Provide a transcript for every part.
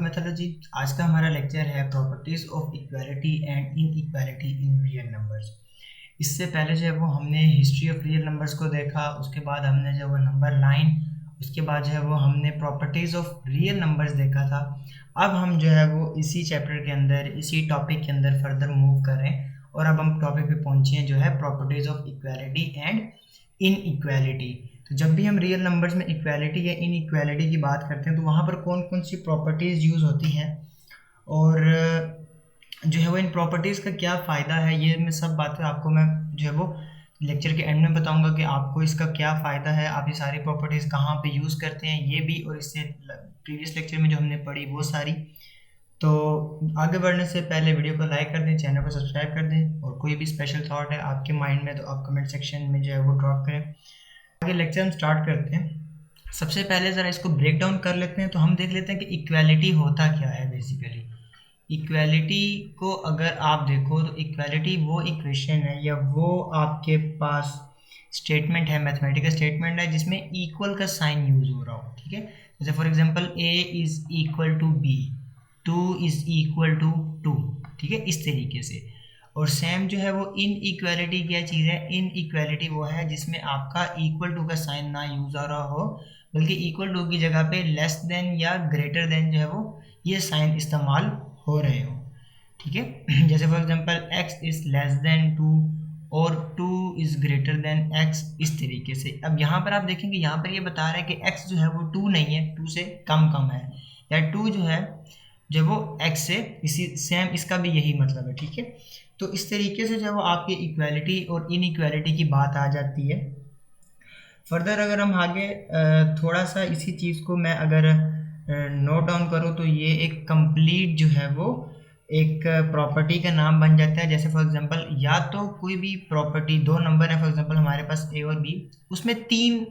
Mythology. आज का हमारा लेक्चर है properties of equality and inequality in real numbers. इससे पहले जो है वो हमने हिस्ट्री ऑफ रियल नंबर्स को देखा, उसके बाद हमने जो है वो नंबर लाइन, उसके बाद जो है वो हमने प्रॉपर्टीज ऑफ रियल नंबर्स देखा था। अब हम जो है वो इसी चैप्टर के अंदर, इसी टॉपिक के अंदर फर्दर मूव कर रहे हैं और अब हम टॉपिक पे पहुंचे हैं जो है properties of equality and inequality. तो जब भी हम रियल नंबर्स में इक्वालिटी या इनइक्वालिटी की बात करते हैं तो वहाँ पर कौन कौन सी प्रॉपर्टीज़ यूज़ होती हैं और जो है वो इन प्रॉपर्टीज़ का क्या फ़ायदा है, ये मैं सब बातें आपको मैं जो है वो लेक्चर के एंड में बताऊंगा कि आपको इसका क्या फ़ायदा है, आप ये सारी प्रॉपर्टीज़ कहाँ पे यूज़ करते हैं ये भी, और इससे प्रीवियस लेक्चर में जो हमने पढ़ी वो सारी। तो आगे बढ़ने से पहले वीडियो को लाइक कर दें, चैनल को सब्सक्राइब कर दें, और कोई भी स्पेशल थॉट है आपके माइंड में तो आप कमेंट सेक्शन में जो है वो ड्रॉप करें। आगे लेक्चर हम स्टार्ट करते हैं। सबसे पहले ज़रा इसको ब्रेक डाउन कर लेते हैं। तो हम देख लेते हैं कि इक्वालिटी होता क्या है। बेसिकली इक्वालिटी को अगर आप देखो तो इक्वालिटी वो इक्वेशन है या वो आपके पास स्टेटमेंट है, मैथमेटिकल स्टेटमेंट है जिसमें इक्वल का साइन यूज हो रहा हो। ठीक है, जैसे for example a is equal to b, 2 is equal to 2। ठीक है, इस तरीके से। और सेम जो है वो इन इक्वालिटी क्या चीज़ है, इन इक्वालिटी वो है जिसमें आपका इक्वल टू का साइन ना यूज आ रहा हो, बल्कि इक्वल टू की जगह पे लेस देन या ग्रेटर देन जो है वो ये साइन इस्तेमाल हो रहे हो। ठीक है, जैसे for example x is less than 2 और 2 इज ग्रेटर देन x, इस तरीके से। अब यहाँ पर आप देखेंगे, यहाँ पर ये बता रहा है कि x जो है वो 2 नहीं है, 2 से कम है, या 2 जो है वो x से इसी सेम, इसका भी यही मतलब है। ठीक है, तो इस तरीके से जो है वो आपकी इक्वालिटी और इनइक्वालिटी की बात आ जाती है। फर्दर अगर हम आगे थोड़ा सा इसी चीज़ को मैं अगर नोट डाउन करूँ तो ये एक कंप्लीट जो है वो एक प्रॉपर्टी का नाम बन जाता है। जैसे फॉर एग्जांपल या तो कोई भी प्रॉपर्टी, दो नंबर है फॉर एग्जांपल हमारे पास a और b, उसमें तीन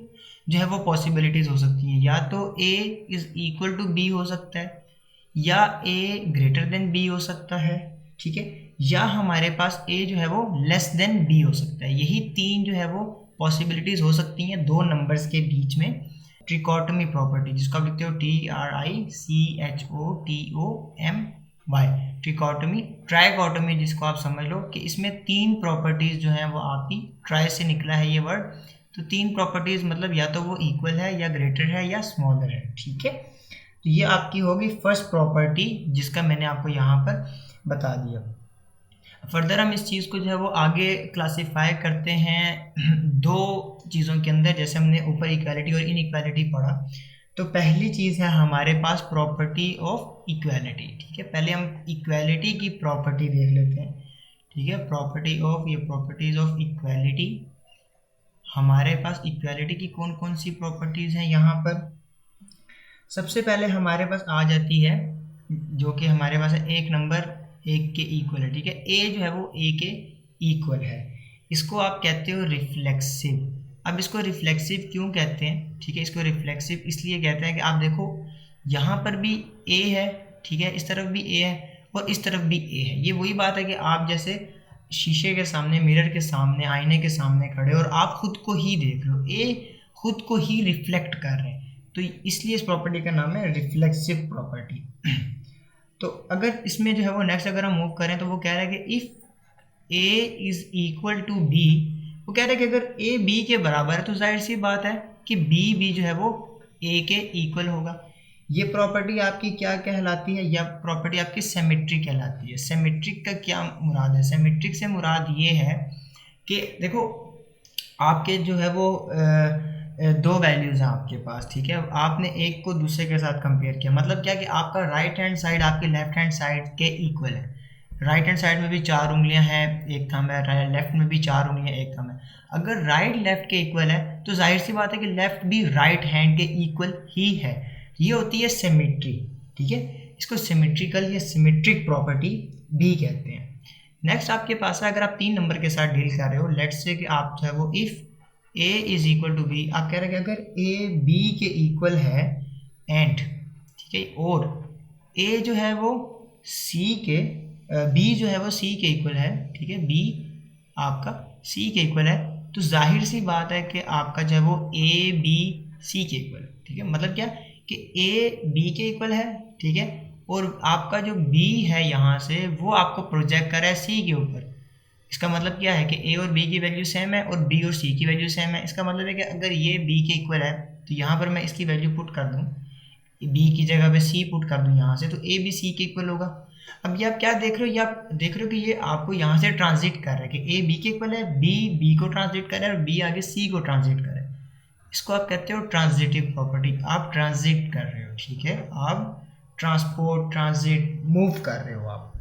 जो है वो पॉसिबिलिटीज़ हो सकती हैं। या तो a is equal to b हो सकता है, या a ग्रेटर देन b हो सकता है। ठीक है, या हमारे पास a जो है वो लेस देन b हो सकता है। यही तीन जो है वो पॉसिबिलिटीज़ हो सकती हैं दो नंबर्स के बीच में। ट्रिकोटोमी प्रॉपर्टी, जिसको आप लिखते हो TRICHOTOMY, ट्रिकोटोमी। ट्राइकोटोमी जिसको आप समझ लो कि इसमें तीन प्रॉपर्टीज़ जो हैं वो आपकी, ट्राई से निकला है ये वर्ड, तो तीन प्रॉपर्टीज़ मतलब या तो वो इक्वल है या ग्रेटर है या स्मॉलर है। ठीक है, तो ये आपकी होगी फर्स्ट प्रॉपर्टी जिसका मैंने आपको यहाँ पर बता दिया। फर्दर हम इस चीज़ को जो है वो आगे क्लासिफाई करते हैं दो चीज़ों के अंदर। जैसे हमने ऊपर इक्वालिटी और इनइक्वालिटी पढ़ा, तो पहली चीज़ है हमारे पास प्रॉपर्टी ऑफ इक्वालिटी। ठीक है, पहले हम इक्वालिटी की प्रॉपर्टी देख लेते हैं। ठीक है, प्रॉपर्टी ऑफ, ये प्रॉपर्टीज ऑफ इक्वालिटी। हमारे पास इक्वालिटी की कौन कौन सी प्रॉपर्टीज़ हैं यहाँ पर। सबसे पहले हमारे पास आ जाती है जो कि हमारे पास है एक नंबर एक के इक्वल है। ठीक है, a जो है वो a के इक्वल है, इसको आप कहते हो रिफ्लेक्सिव। अब इसको रिफ्लेक्सिव क्यों कहते हैं? ठीक है, इसको रिफ्लेक्सिव इसलिए कहते हैं कि आप देखो यहाँ पर भी a है, ठीक है, इस तरफ भी a है और इस तरफ भी a है। ये वही बात है कि आप जैसे शीशे के सामने, मिरर के सामने, आईने के सामने खड़े और आप खुद को ही देख रहे हो, a खुद को ही रिफ्लेक्ट कर रहे हैं, तो इसलिए इस प्रॉपर्टी का नाम है रिफ्लेक्सिव प्रॉपर्टी। तो अगर इसमें जो है वो नेक्स्ट अगर हम मूव करें तो वो कह रहा है कि if a is equal to b, वो कह रहा है कि अगर a b के बराबर है तो जाहिर सी बात है कि b भी जो है वो a के इक्वल होगा। ये प्रॉपर्टी आपकी क्या कहलाती है? यह प्रॉपर्टी आपकी सिमेट्रिक कहलाती है। सिमेट्रिक का क्या मुराद है? सिमेट्रिक से मुराद ये है कि देखो आपके जो है वो दो वैल्यूज़ हैं आपके पास। ठीक है, आपने एक को दूसरे के साथ कंपेयर किया, मतलब क्या कि आपका राइट हैंड साइड आपके लेफ्ट हैंड साइड के इक्वल है। राइट हैंड साइड में भी 4 उंगलियां हैं, एक थंब है, लेफ्ट में भी 4 उंगलियां, एक थंब है। अगर राइट लेफ्ट के इक्वल है तो जाहिर सी बात है कि लेफ्ट भी राइट हैंड के इक्वल ही है। ये होती है सिमेट्री। ठीक है, इसको सिमेट्रिकल या सिमेट्रिक प्रॉपर्टी भी कहते हैं। नेक्स्ट आपके पास है, अगर आप 3 नंबर के साथ डील कर रहे हो, लेट्स से कि आप जो है वो if a is equal to b, आप कह रहे हैं कि अगर a b के इक्वल है एंड, ठीक है, और a जो है वो c के b जो है वो c के इक्वल है, ठीक है, b आपका c के इक्वल है, तो जाहिर सी बात है कि आपका जो है वो a b c के इक्वल है। ठीक है, मतलब क्या कि a b के इक्वल है, ठीक है, और आपका जो b है यहाँ से वो आपको प्रोजेक्ट कर रहा है c के ऊपर। इसका मतलब क्या है कि a और b की वैल्यू सेम है और b और c की वैल्यू सेम है। इसका मतलब है कि अगर ये b के इक्वल है तो यहाँ पर मैं इसकी वैल्यू पुट कर दूँ, b की जगह पे c पुट कर दूँ यहाँ से, तो a भी c के इक्वल होगा। अब ये आप क्या देख रहे हो, ये आप देख रहे हो कि ये आपको यहाँ से ट्रांजिट कर रहा है कि a b के इक्वल है, b b को ट्रांजिट कर रहा है और b आगे c को ट्रांजिट कर रहा है। इसको आप कहते हो ट्रांजिटिव प्रॉपर्टी। आप ट्रांजिट कर रहे हो, ठीक है, आप ट्रांसपोर्ट ट्रांजिट मूव कर रहे हो आप,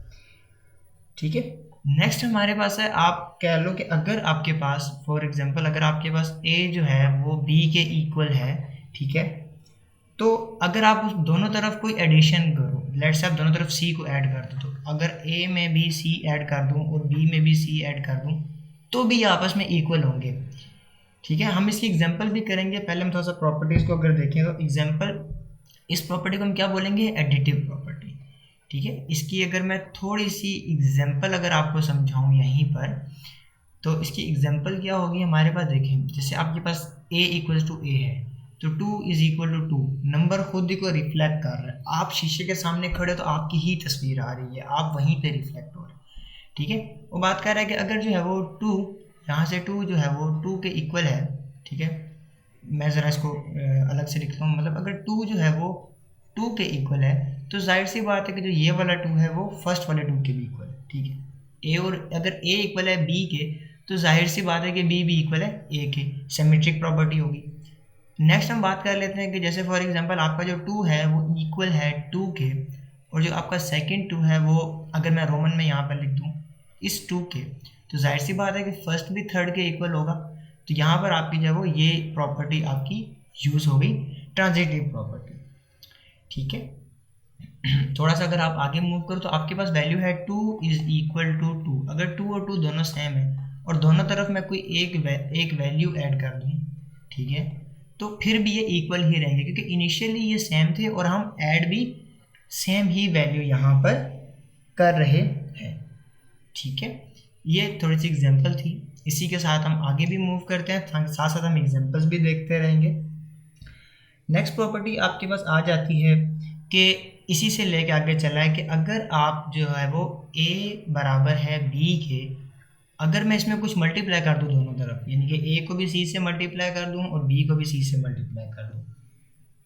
ठीक है। नेक्स्ट हमारे पास है, आप कह लो कि अगर आपके पास फॉर एग्जांपल अगर आपके पास a जो है वो b के इक्वल है, ठीक है, तो अगर आप उस दोनों तरफ कोई एडिशन करो, लेट्स से आप दोनों तरफ c को ऐड कर दो, तो अगर a में भी c ऐड कर दूं और b में भी c ऐड कर दूं तो भी आपस में इक्वल होंगे, ठीक है। हम इसकी एग्जांपल भी करेंगे, पहले हम थोड़ा सा प्रॉपर्टीज़ को अगर देखें तो एग्जांपल, इस प्रॉपर्टी को हम क्या बोलेंगे, एडिटिव प्रॉपर्टी, ठीक है। इसकी अगर मैं थोड़ी सी एग्जांपल अगर आपको समझाऊं यहीं पर, तो इसकी एग्जांपल क्या होगी हमारे पास, देखें जैसे आपके पास a इक्वल्स टू a है तो 2 इज इक्वल टू 2, नंबर खुद को रिफ्लेक्ट कर रहा है। आप शीशे के सामने खड़े तो आपकी ही तस्वीर आ रही है, आप वहीं पे रिफ्लेक्ट हो रहे हैं, ठीक है। वो बात कर रहा है कि अगर जो है वो 2, यहाँ से 2 जो है वो 2 के इक्वल है, ठीक है। मैं ज़रा इसको अलग से लिखता हूँ, मतलब अगर 2 जो है वो 2 के इक्वल है तो जाहिर सी बात है कि जो ये वाला 2 है वो फर्स्ट वाले 2 के भी इक्वल है, ठीक है। ए और अगर a इक्वल है b के तो जाहिर सी बात है कि b भी इक्वल है a के, सिमेट्रिक प्रॉपर्टी होगी। नेक्स्ट हम बात कर लेते हैं कि जैसे फॉर एग्जांपल आपका जो 2 है वो इक्वल है 2 के, और जो आपका सेकंड 2 है वो अगर मैं रोमन में यहाँ पर लिख दूँ इस 2 के, तो जाहिर सी बात है कि फर्स्ट भी थर्ड के इक्वल होगा। तो यहाँ पर आपकी जो है वो ये प्रॉपर्टी आपकी यूज़ हो गई, ट्रांजिटिव प्रॉपर्टी, ठीक है। थोड़ा सा अगर आप आगे मूव करो तो आपके पास वैल्यू है 2 इज इक्वल टू 2। अगर 2 और 2 दोनों सेम है और दोनों तरफ मैं कोई एक वैल्यू ऐड कर दूँ, ठीक है, तो फिर भी ये इक्वल ही रहेंगे क्योंकि इनिशियली ये सेम थे और हम ऐड भी सेम ही वैल्यू यहाँ पर कर रहे हैं, ठीक है। ये थोड़ी सी एग्जांपल थी, इसी के साथ हम आगे भी मूव करते हैं, साथ साथ हम एग्जांपल्स भी देखते रहेंगे। नेक्स्ट प्रॉपर्टी आपके पास आ जाती है कि इसी से लेके आगे चला है कि अगर आप जो है वो a बराबर है b के, अगर मैं इसमें कुछ मल्टीप्लाई कर दूँ दोनों तरफ, यानी कि a को भी c से मल्टीप्लाई कर दूँ और b को भी c से मल्टीप्लाई कर दूँ,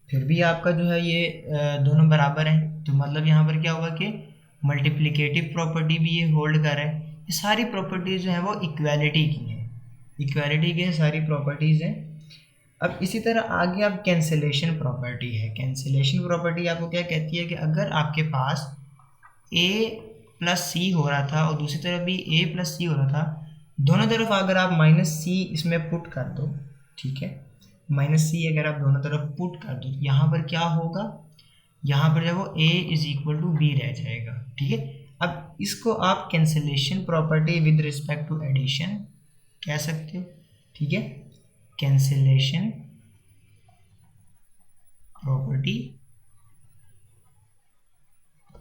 फिर भी आपका जो है ये दोनों बराबर हैं, तो मतलब यहाँ पर क्या होगा कि मल्टीप्लिकेटिव प्रॉपर्टी भी ये होल्ड कर रहा है। ये सारी प्रॉपर्टीज़ जो हैं वो इक्वालिटी की हैं, इक्वालिटी की सारी प्रॉपर्टीज़ हैं। अब इसी तरह आगे आप कैंसिलेशन प्रॉपर्टी है। कैंसिलेशन प्रॉपर्टी आपको क्या कहती है कि अगर आपके पास a प्लस सी हो रहा था और दूसरी तरफ भी a प्लस सी हो रहा था, दोनों तरफ अगर आप माइनस सी इसमें पुट कर दो, ठीक है, माइनस सी अगर आप दोनों तरफ पुट कर दो, यहाँ पर क्या होगा, यहाँ पर जब वो a is equal to b रह जाएगा, ठीक है। अब इसको आप cancellation property with respect to addition कह सकते हो, ठीक है, कैंसिलेशन प्रॉपर्टी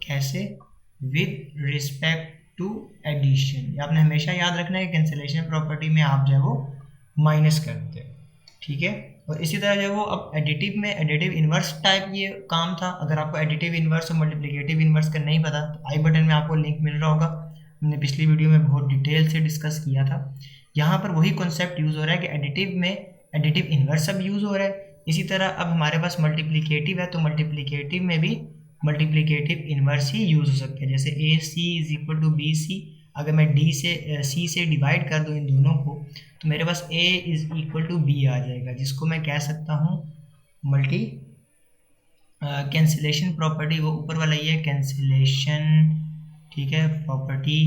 कैसे, विद रिस्पेक्ट टू एडिशन। आपने हमेशा याद रखना है कैंसिलेशन प्रॉपर्टी में आप जो है वो माइनस करते हो, ठीक है। और इसी तरह जो वो अब एडिटिव में एडिटिव इन्वर्स टाइप ये काम था। अगर आपको एडिटिव इन्वर्स और मल्टीप्लिकेटिव इन्वर्स का नहीं पता तो आई बटन में आपको लिंक मिल रहा होगा, हमने पिछली वीडियो में बहुत डिटेल से डिस्कस किया था। यहाँ पर वही कॉन्सेप्ट यूज़ हो रहा है कि एडिटिव में एडिटिव इन्वर्स अब यूज़ हो रहा है। इसी तरह अब हमारे पास मल्टीप्लिकेटिव है तो मल्टीप्लिकेटिव में भी मल्टीप्लिकेटिव इन्वर्स ही यूज़ हो सकते हैं। जैसे A C is equal to B C, अगर मैं डी से सी से डिवाइड कर दूँ इन दोनों को तो मेरे पास a is equal to B आ जाएगा, जिसको मैं कह सकता हूँ मल्टी कैंसिलेशन प्रॉपर्टी, वो ऊपर वाला ये कैंसिलेशन, ठीक है, property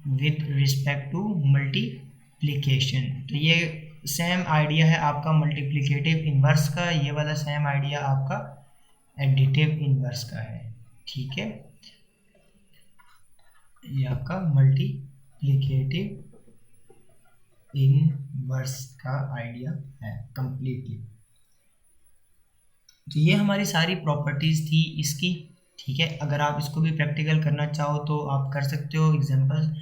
with respect to multiplication. तो ये सेम आइडिया है आपका मल्टीप्लिकेटिव इन्वर्स का, ये वाला सेम आइडिया आपका एडिटिव इन्वर्स का है, ठीक है। ये आपका मल्टीप्लिकेटिव इनवर्स का आइडिया है कंप्लीटली। तो ये हमारी सारी प्रॉपर्टीज़ थी इसकी, ठीक है। अगर आप इसको भी प्रैक्टिकल करना चाहो तो आप कर सकते हो एग्जांपल,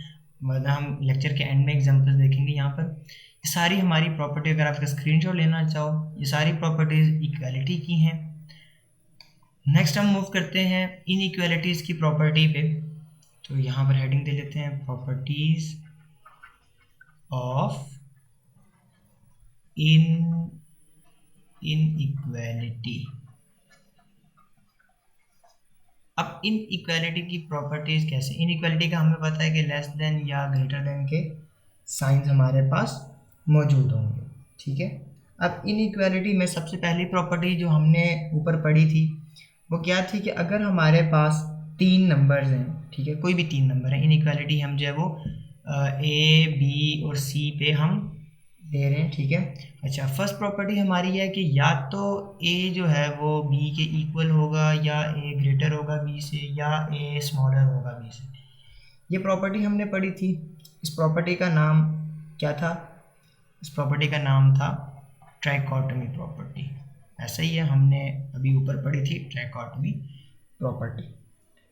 वरना हम लेक्चर के एंड में एग्जांपल्स देखेंगे। यहाँ पर ये सारी हमारी प्रॉपर्टी, अगर आप इसका स्क्रीनशॉट लेना चाहो, ये सारी प्रॉपर्टीज़ इक्वालिटी की हैं। नेक्स्ट हम मूव करते हैं इनइक्वालिटीज़ की प्रॉपर्टी पे। तो यहाँ पर हेडिंग दे लेते हैं प्रॉपर्टीज ऑफ इनइक्वालिटी। अब इनइक्वालिटी की प्रॉपर्टीज कैसे, इनइक्वालिटी का हमें पता है कि लेस देन या ग्रेटर देन के साइंस हमारे पास मौजूद होंगे, ठीक है। अब इनइक्वालिटी में सबसे पहली प्रॉपर्टी जो हमने ऊपर पढ़ी थी वो क्या थी कि अगर हमारे पास 3 नंबर्स हैं, ठीक है, कोई भी 3 नंबर है, इनइक्वालिटी हम जो है वो ए बी और सी पे हम दे रहे हैं, ठीक है। अच्छा, फर्स्ट प्रॉपर्टी हमारी है कि या तो ए जो है वो बी के इक्वल होगा, या ए ग्रेटर होगा बी से, या ए स्मॉलर होगा बी से। ये प्रॉपर्टी हमने पढ़ी थी। इस प्रॉपर्टी का नाम क्या था? इस प्रॉपर्टी का नाम था ट्राइकोटोमी प्रॉपर्टी। ऐसा ही है, हमने अभी ऊपर पढ़ी थी ट्राइकोटोमी प्रॉपर्टी,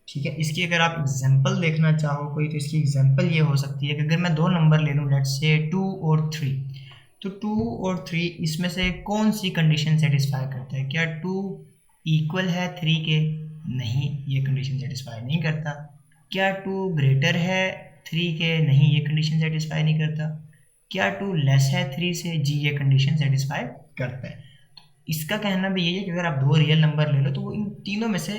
ठीक है। इसकी अगर आप एग्जांपल देखना चाहो कोई, तो इसकी एग्जांपल ये हो सकती है कि अगर मैं 2 नंबर ले लूँ, लेट्स से 2 और 3, तो 2 और 3 इसमें से कौन सी कंडीशन सेटिस्फाई करता है? क्या 2 इक्वल है 3 के? नहीं, ये कंडीशन सेटिस्फाई नहीं करता। क्या 2 ग्रेटर है 3 के? नहीं, ये कंडीशन सेटिस्फाई नहीं करता। क्या 2 लेस है 3 से? जी, ये कंडीशन सेटिस्फाई करता है। इसका कहना भी यही है कि अगर आप 2 रियल नंबर ले लो तो वो इन तीनों में से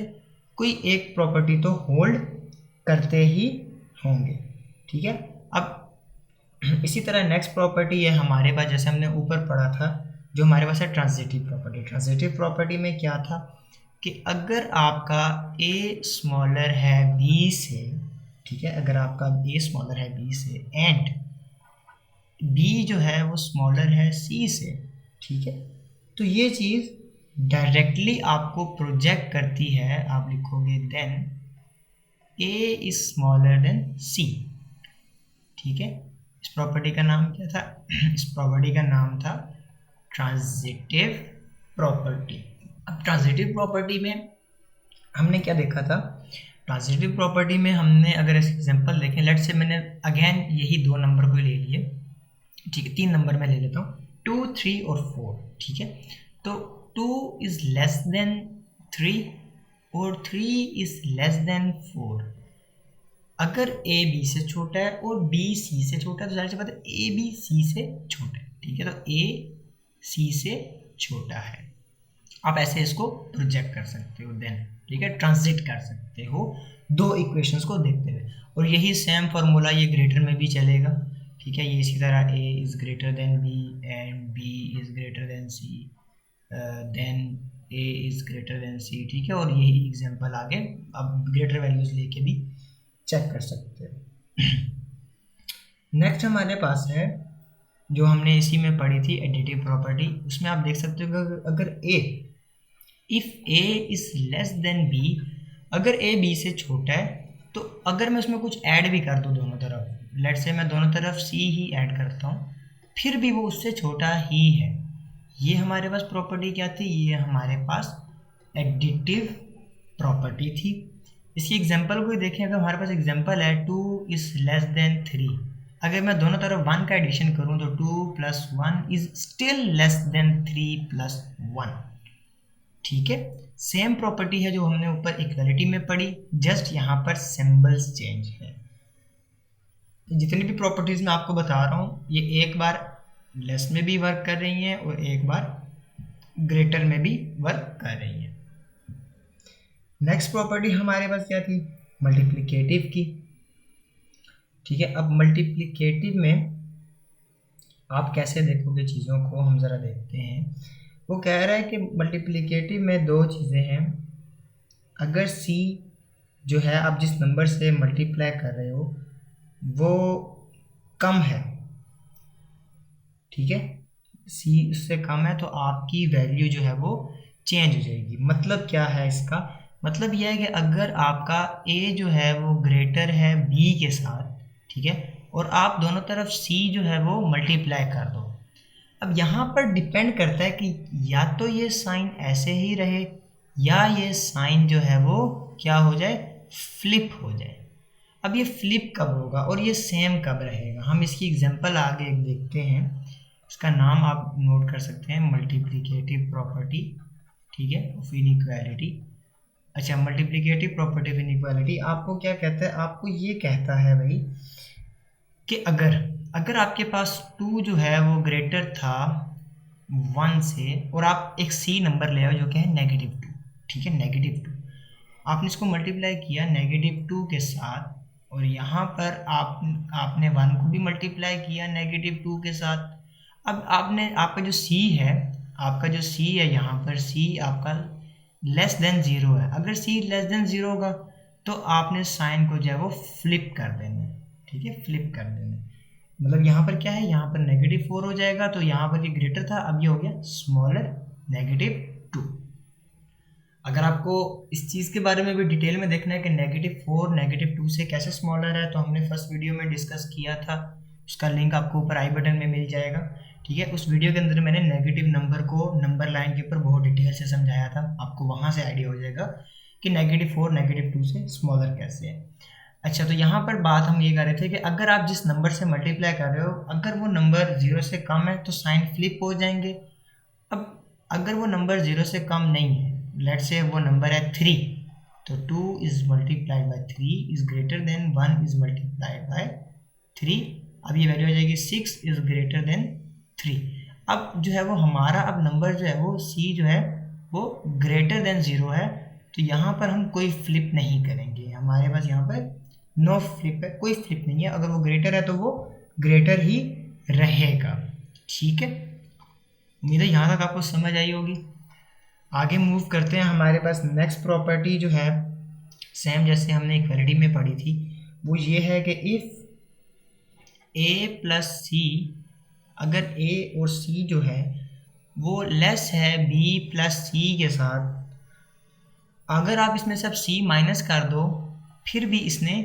कोई एक प्रॉपर्टी तो होल्ड करते ही होंगे, ठीक है। अब इसी तरह नेक्स्ट प्रॉपर्टी है हमारे पास, जैसे हमने ऊपर पढ़ा था, जो हमारे पास है ट्रांजिटिव प्रॉपर्टी। ट्रांजिटिव प्रॉपर्टी में क्या था कि अगर आपका ए स्मॉलर है बी से, ठीक है, अगर आपका ए स्मॉलर है बी से एंड बी जो है वो स्मॉलर है सी से, ठीक है, तो ये चीज़ डायरेक्टली आपको प्रोजेक्ट करती है। आप लिखोगे then A is smaller than C, ठीक है। इस प्रॉपर्टी का नाम क्या था? इस प्रॉपर्टी का नाम था ट्रांजिटिव प्रॉपर्टी। अब ट्रांजिटिव प्रॉपर्टी में हमने क्या देखा था? ट्रांजिटिव प्रॉपर्टी में हमने अगर एग्जांपल देखें, लेट्स से मैंने अगेन यही 2 नंबर को ले लिए, ठीक है, 3 नंबर में ले लेता हूँ, 2, 3 और 4, ठीक है। तो 2 इज लेस देन 3 और 3 इज लेस देन 4। अगर ए बी से छोटा है और बी सी से छोटा है तो जाहिर सी बात है ए बी सी से छोटा है, ठीक है। तो ए सी से छोटा है। आप ऐसे इसको प्रोजेक्ट कर सकते हो देन, ठीक है, ट्रांजिट कर सकते हो 2 इक्वेशंस को देखते हुए। और यही सेम फार्मूला ये ग्रेटर में भी चलेगा, ठीक है। ये इसी तरह A is greater than B and B is greater than C, then A is greater than C, ठीक है। और यही एग्जांपल आगे अब ग्रेटर वैल्यूज लेके भी चेक कर सकते हो। नेक्स्ट हमारे पास है जो हमने इसी में पढ़ी थी एडिटिव प्रॉपर्टी। उसमें आप देख सकते हो कि अगर A, if A is less than B, अगर ए बी से छोटा है तो अगर मैं उसमें कुछ ऐड भी कर दूँ दोनों तरफ, लेट्स से मैं दोनों तरफ सी ही ऐड करता हूँ, फिर भी वो उससे छोटा ही है। ये हमारे पास प्रॉपर्टी क्या थी? ये हमारे पास एडिटिव प्रॉपर्टी थी। इसकी एग्जांपल को देखें, अगर हमारे पास एग्जांपल है 2 इज़ लेस देन 3, अगर मैं दोनों तरफ 1 का एडिशन करूँ तो 2 + 1 इज स्टिल लेस देन 3 + 1, ठीक है। सेम प्रॉपर्टी है जो हमने ऊपर इक्वालिटी में पढ़ी, जस्ट यहाँ पर सिंबल्स चेंज है। जितनी भी प्रॉपर्टीज मैं आपको बता रहा हूँ ये एक बार लेस में भी वर्क कर रही हैं और एक बार ग्रेटर में भी वर्क कर रही हैं। नेक्स्ट प्रॉपर्टी हमारे पास क्या थी? मल्टीप्लिकेटिव की, ठीक है। अब मल्टीप्लिकेटिव में आप कैसे देखोगे चीज़ों को, हम ज़रा देखते हैं। वो कह रहा है कि मल्टीप्लिकेटिव में 2 चीज़ें हैं। अगर c जो है आप जिस नंबर से मल्टीप्लाई कर रहे हो वो कम है, ठीक है, c उससे कम है, तो आपकी वैल्यू जो है वो चेंज हो जाएगी। मतलब क्या है इसका? मतलब यह है कि अगर आपका a जो है वो ग्रेटर है b के साथ, ठीक है, और आप दोनों तरफ c जो है वो मल्टीप्लाई कर दो, अब यहाँ पर डिपेंड करता है कि या तो ये साइन ऐसे ही रहे या ये साइन जो है वो क्या हो जाए, फ्लिप हो जाए। अब ये फ्लिप कब होगा और ये सेम कब रहेगा, हम इसकी एग्जांपल आगे एक देखते हैं। इसका नाम आप नोट कर सकते हैं, मल्टीप्लिकेटिव प्रॉपर्टी, ठीक है, ऑफ इनइक्वालिटी। अच्छा, मल्टीप्लिकेटिव प्रॉपर्टी ऑफ इनइक्वालिटी आपको क्या कहता है? आपको ये कहता है भाई कि अगर अगर आपके पास 2 जो है वो ग्रेटर था 1 से, और आप एक सी नंबर ले आओ जो कि है -2, ठीक है, -2, आपने इसको मल्टीप्लाई किया -2 के साथ, और यहाँ पर आपने 1 को भी मल्टीप्लाई किया -2 के साथ। अब आपने आपका जो c है, यहाँ पर c आपका लेस देन 0 है। अगर c लेस देन 0 होगा तो आपने साइन को जो है वो फ्लिप कर देना है, ठीक है, फ्लिप कर देना। मतलब यहाँ पर क्या है, यहाँ पर -4 हो जाएगा, तो यहाँ पर ये ग्रेटर था, अब ये हो गया स्मॉलर -2। अगर आपको इस चीज़ के बारे में भी डिटेल में देखना है कि -4 -2 से कैसे स्मॉलर है, तो हमने फर्स्ट वीडियो में डिस्कस किया था, उसका लिंक आपको ऊपर आई बटन में मिल जाएगा, ठीक है। उस वीडियो के अंदर मैंने नेगेटिव नंबर को नंबर लाइन के ऊपर बहुत डिटेल से समझाया था, आपको वहाँ से आइडिया हो जाएगा कि -4 -2 से स्मॉलर कैसे है। अच्छा, तो यहाँ पर बात हम ये कर रहे थे कि अगर आप जिस नंबर से मल्टीप्लाई कर रहे हो, अगर वो नंबर 0 से कम है तो साइन फ्लिप हो जाएंगे। अब अगर वो नंबर 0 से कम नहीं है, लेट से वो नंबर है 3, तो 2 is multiplied by 3 is greater than 1 is multiplied by 3। अब ये वैल्यू हो जाएगी 6 इज ग्रेटर देन 3। अब जो है वो हमारा अब नंबर जो है वो c जो है वो ग्रेटर देन 0 है, तो यहाँ पर हम कोई फ्लिप नहीं करेंगे, हमारे पास यहाँ पर नो फ्लिप है, कोई फ्लिप नहीं है। अगर वो ग्रेटर है तो वो ग्रेटर ही रहेगा, ठीक है। उम्मीद है यहाँ तक आपको समझ आई होगी। आगे मूव करते हैं, हमारे पास नेक्स्ट प्रॉपर्टी जो है सेम जैसे हमने इक्वालिटी में पढ़ी थी, वो ये है कि इफ़ a प्लस सी, अगर a और c जो है वो लेस है b प्लस सी के साथ, अगर आप इसमें सब c माइनस कर दो फिर भी इसने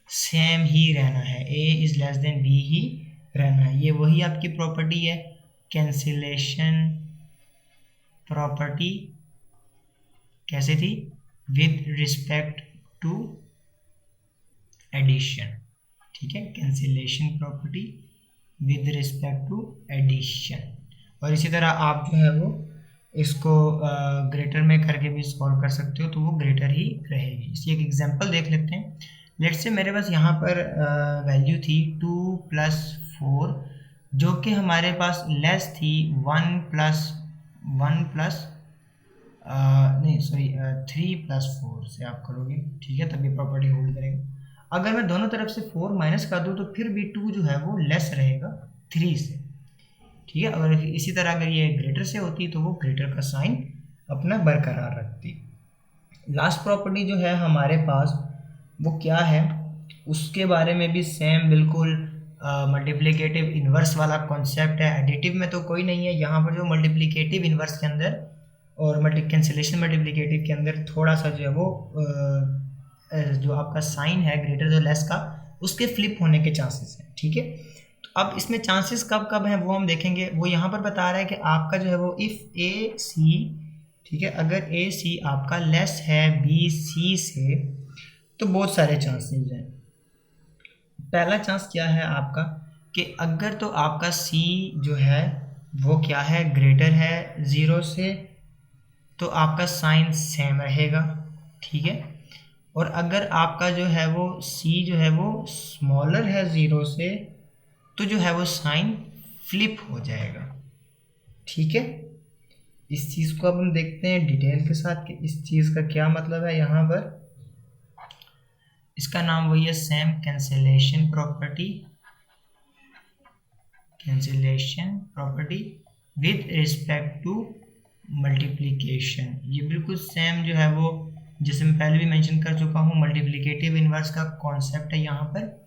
सेम ही रहना है, a is less then b ही रहना है। ये वही आपकी प्रॉपर्टी है, कैंसिलेशन प्रॉपर्टी। कैसे थी? विद रिस्पेक्ट टू एडिशन, ठीक है, cancellation property with respect to addition. और इसी तरह आप जो है वो इसको ग्रेटर में करके भी सॉल्व कर सकते हो, तो वो ग्रेटर ही रहेगी। इसकी एक एग्जांपल देख लेते हैं। लेट्स से मेरे पास यहाँ पर वैल्यू थी 2 + 4, जो कि हमारे पास लेस थी 1 + 3 + 4 से आप करोगे, ठीक है, तभी प्रॉपर्टी होल्ड करेगा। अगर मैं दोनों तरफ से 4 माइनस कर दूँ तो फिर भी 2 जो है वो लेस रहेगा 3 से, ठीक है। अगर इसी तरह अगर ये ग्रेटर से होती तो वो ग्रेटर का साइन अपना बरकरार रखती। लास्ट प्रॉपर्टी जो है हमारे पास वो क्या है, उसके बारे में भी सेम बिल्कुल मल्टीप्लिकेटिव इन्वर्स वाला कॉन्सेप्ट है। एडिटिव में तो कोई नहीं है, यहाँ पर जो मल्टीप्लिकेटिव इन्वर्स के अंदर और कैंसिलेशन मल्टीप्लिकेटिव के अंदर थोड़ा सा जो है वो जो आपका साइन है ग्रेटर और लेस का, उसके फ्लिप होने के चांसेस हैं, ठीक है। तो अब इसमें चांसेस कब कब हैं वो हम देखेंगे। वो यहाँ पर बता रहा है कि आपका जो है वो इफ़ ए सी, ठीक है, अगर ए सी आपका लेस है बी सी से, तो बहुत सारे चांसेस हैं। पहला चांस क्या है आपका कि अगर तो आपका सी जो है वो क्या है, ग्रेटर है 0 से, तो आपका साइन सेम रहेगा, ठीक है। और अगर आपका जो है वो सी जो है वो स्मॉलर है 0 से, तो जो है वो साइन फ्लिप हो जाएगा, ठीक है। इस चीज़ को अब हम देखते हैं डिटेल के साथ कि इस चीज़ का क्या मतलब है। यहाँ पर इसका नाम वही है same cancellation property, cancellation property with respect to multiplication. ये बिल्कुल सेम जो है वो जैसे मैं पहले भी मेंशन कर चुका हूँ, मल्टीप्लिकेटिव इन्वर्स का कॉन्सेप्ट है यहाँ पर।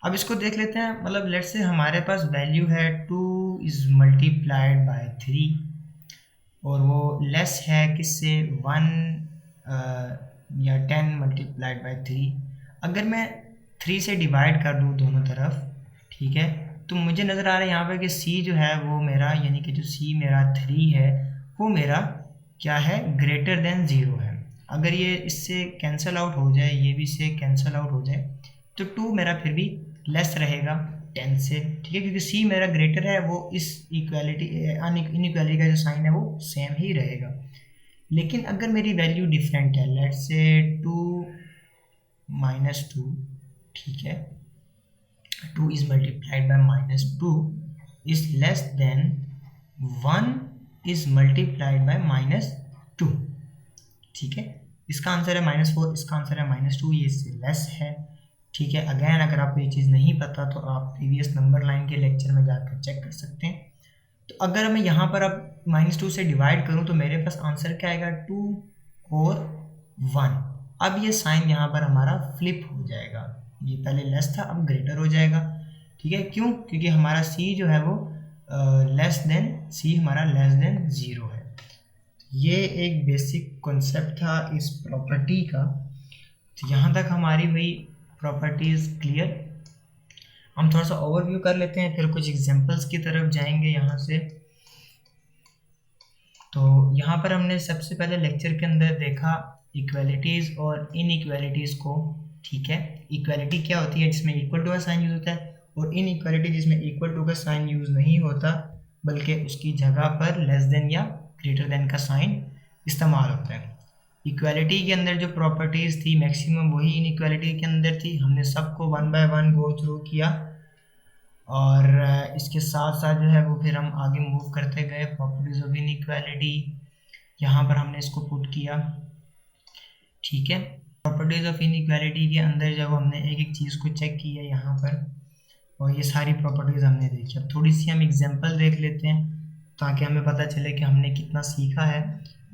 अब इसको देख लेते हैं। मतलब लेट्स से हमारे पास वैल्यू है 2 इज़ मल्टीप्लाइड बाय 3, और वो लेस है किससे, 1 या 10 मल्टीप्लाइड बाय 3। अगर मैं 3 से डिवाइड कर दूँ दोनों तरफ, ठीक है, तो मुझे नज़र आ रहा है यहाँ पर कि c जो है वो मेरा, यानी कि जो c मेरा 3 है वो मेरा क्या है, ग्रेटर देन 0 है। अगर ये इससे कैंसिल आउट हो जाए, ये भी इससे कैंसिल आउट हो जाए, तो 2 मेरा फिर भी लेस रहेगा 10 से, ठीक है, क्योंकि c मेरा ग्रेटर है, वो इस इक्वालिटी इनइक्वालिटी का जो साइन है वो सेम ही रहेगा। लेकिन अगर मेरी वैल्यू डिफरेंट है, लेट्स से 2 -2, ठीक है, 2 is multiplied by -2 is less than 1 is multiplied by -2, ठीक है। इसका आंसर है -4, इसका आंसर है -2, ये इससे लेस है, ठीक है। अगेन अगर आपको ये चीज़ नहीं पता तो आप प्रीवियस नंबर लाइन के लेक्चर में जाकर चेक कर सकते हैं। तो अगर मैं यहाँ पर अब -2 से डिवाइड करूँ तो मेरे पास आंसर क्या आएगा, 2 और 1। अब ये साइन यहाँ पर हमारा फ्लिप हो जाएगा, ये पहले लेस था अब ग्रेटर हो जाएगा, ठीक है। क्यों? क्योंकि हमारा c जो है वो लेस देन c हमारा लेस देन 0 है। ये एक बेसिक कॉन्सेप्ट था इस प्रॉपर्टी का। तो यहाँ तक हमारी वही प्रॉपर्टीज क्लियर। हम थोड़ा सा ओवरव्यू कर लेते हैं, फिर कुछ एग्जांपल्स की तरफ जाएंगे यहाँ से। तो यहाँ पर हमने सबसे पहले लेक्चर के अंदर देखा इक्वालिटीज़ और इनइक्वालिटीज़ को, ठीक है। इक्वालिटी क्या होती है, जिसमें इक्वल टू का साइन यूज होता है, और इनइक्वालिटी जिसमें इक्वल टू का साइन यूज नहीं होता बल्कि उसकी जगह पर लेस देन या ग्रेटर देन का साइन इस्तेमाल होता है। इक्वालिटी के अंदर जो प्रॉपर्टीज़ थी मैक्सिमम वही इनइक्वालिटी के अंदर थी। हमने सबको 1 बाय 1 गो थ्रू किया और इसके साथ साथ जो है वो फिर हम आगे मूव करते गए। प्रॉपर्टीज़ ऑफ इनइक्वालिटी यहाँ पर हमने इसको पुट किया, ठीक है। प्रॉपर्टीज़ ऑफ इनइक्वालिटी के अंदर जब हमने एक एक चीज़ को चेक किया यहाँ पर, और ये सारी प्रॉपर्टीज़ हमने देखी। अब थोड़ी सी हम एग्जांपल देख लेते हैं ताकि हमें पता चले कि हमने कितना सीखा है।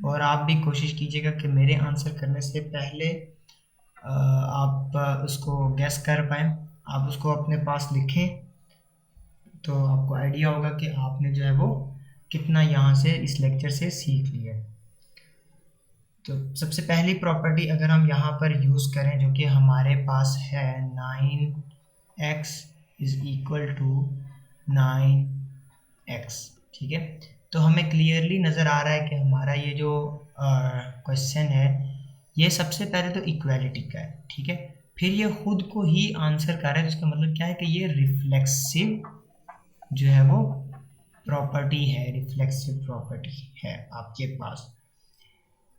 और आप भी कोशिश कीजिएगा कि मेरे आंसर करने से पहले आप उसको गैस कर पाएँ, आप उसको अपने पास लिखें तो आपको आइडिया होगा कि आपने जो है वो कितना यहाँ से इस लेक्चर से सीख लिया। तो सबसे पहली प्रॉपर्टी अगर हम यहाँ पर यूज़ करें जो कि हमारे पास है 9x is equal to 9x, ठीक है। तो हमें क्लियरली नज़र आ रहा है कि हमारा ये जो क्वेश्चन है ये सबसे पहले तो इक्वालिटी का है, ठीक है। फिर ये खुद को ही आंसर कर रहा है, जिसका मतलब क्या है कि ये रिफ्लेक्सिव जो है वो प्रॉपर्टी है, रिफ्लेक्सिव प्रॉपर्टी है आपके पास,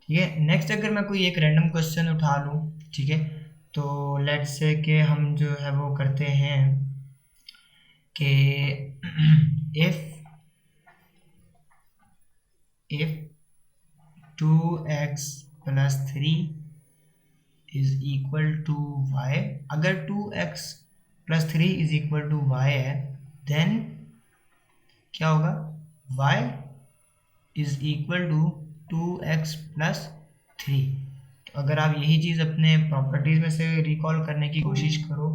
ठीक है। नेक्स्ट अगर मैं कोई एक रैंडम क्वेश्चन उठा लूँ, ठीक है, तो लेट्स से कि हम जो है वो करते हैं कि if 2x + 3 is equal to y, अगर 2x + 3 is equal to y है देन क्या होगा, y is equal to 2x + 3। तो अगर आप यही चीज़ अपने प्रॉपर्टीज़ में से रिकॉल करने की कोशिश करो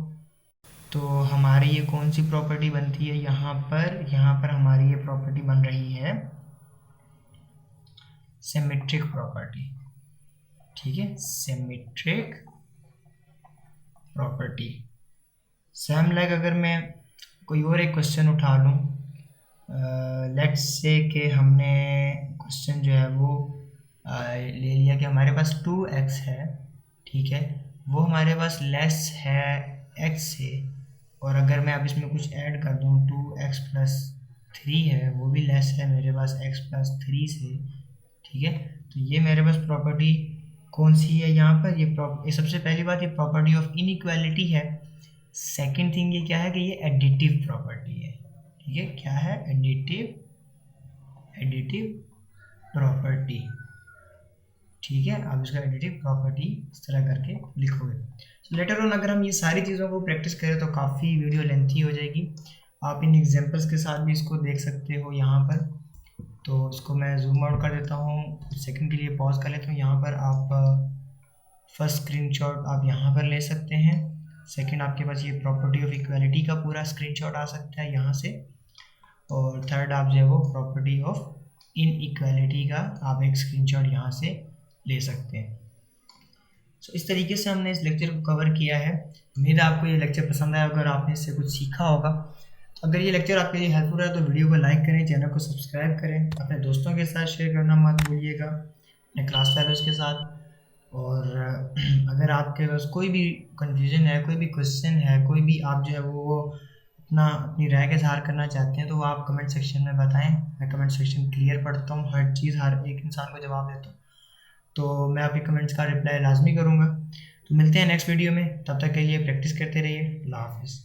तो हमारी ये कौन सी प्रॉपर्टी बनती है, यहाँ पर हमारी ये प्रॉपर्टी बन रही है सिमेट्रिक प्रॉपर्टी, ठीक है, सिमेट्रिक प्रॉपर्टी। सेम लाइक अगर मैं कोई और एक क्वेश्चन उठा लूँ, लेट्स से कि हमने क्वेश्चन जो है वो ले लिया कि हमारे पास 2x है, ठीक है, वो हमारे पास लेस है x से, और अगर मैं अब इसमें कुछ ऐड कर दूँ 2x + 3 है, वो भी लेस है मेरे पास x + 3 से, ठीक है। तो ये मेरे पास प्रॉपर्टी कौन सी है यहाँ पर, ये सबसे पहली बात ये प्रॉपर्टी ऑफ इनइक्वालिटी है। सेकंड थिंग ये क्या है कि ये एडिटिव प्रॉपर्टी है, ठीक है, क्या है, एडिटिव प्रॉपर्टी, ठीक है। आप इसका एडिटिव प्रॉपर्टी इस तरह करके लिखोगे। सो लेटर ऑन अगर हम ये सारी चीज़ों को प्रैक्टिस करें तो काफ़ी वीडियो लेंथी हो जाएगी। आप इन एग्जांपल्स के साथ भी इसको देख सकते हो यहाँ पर। तो इसको मैं जूम आउट कर देता हूँ, कुछ सेकंड के लिए पॉज कर लेता हूँ। यहाँ पर आप फर्स्ट स्क्रीनशॉट आप यहाँ पर ले सकते हैं, सेकंड आपके पास ये प्रॉपर्टी ऑफ इक्वालिटी का पूरा स्क्रीनशॉट आ सकता है यहाँ से, और थर्ड आप जो है वो प्रॉपर्टी ऑफ इनइक्वालिटी का आप एक स्क्रीनशॉट यहाँ से ले सकते हैं। सो इस तरीके से हमने इस लेक्चर को कवर किया है। उम्मीद है आपको ये लेक्चर पसंद आया, अगर आपने इससे कुछ सीखा होगा। अगर ये लेक्चर आपके लिए हेल्पफुल है तो वीडियो को लाइक करें, चैनल को सब्सक्राइब करें, अपने दोस्तों के साथ शेयर करना मत भूलिएगा, अपने क्लास फेलोज के साथ। और अगर आपके पास कोई भी कन्फ्यूज़न है, कोई भी क्वेश्चन है, कोई भी आप जो है वो अपनी राय का इजहार करना चाहते हैं तो वो आप कमेंट सेक्शन में बताएं। मैं कमेंट सेक्शन क्लियर पढ़ता हूँ, हर चीज़ हर एक इंसान को जवाब देता हूँ। तो मैं आपके कमेंट्स का रिप्लाई लाजमी करूँगा। तो मिलते हैं नेक्स्ट वीडियो में, तब तक के लिए प्रैक्टिस करते रहिए। अल्लाह हाफिज़।